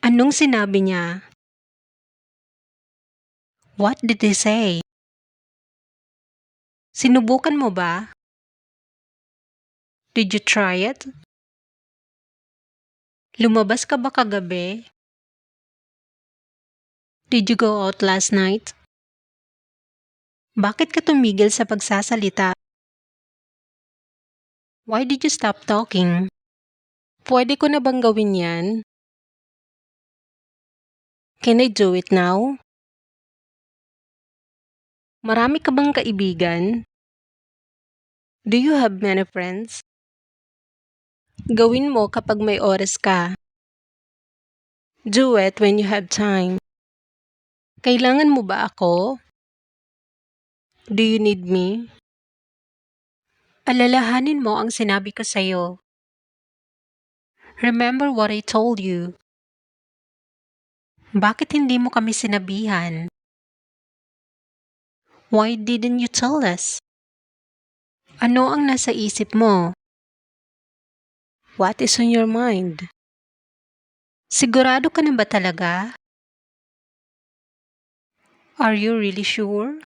Anong sinabi niya? What did he say? Sinubukan mo ba? Did you try it? Lumabas ka ba kagabi? Did you go out last night? Bakit ka tumigil sa pagsasalita? Why did you stop talking? Pwede ko na bang gawin yan? Can I do it now? Marami ka bang kaibigan? Do you have many friends? Gawin mo kapag may oras ka. Do it when you have time. Kailangan mo ba ako? Do you need me? Alalahanin mo ang sinabi ko sa'yo. Remember what I told you. Bakit hindi mo kami sinabihan? Why didn't you tell us? Ano ang nasa isip mo? What is on your mind? Sigurado ka na ba talaga? Are you really sure?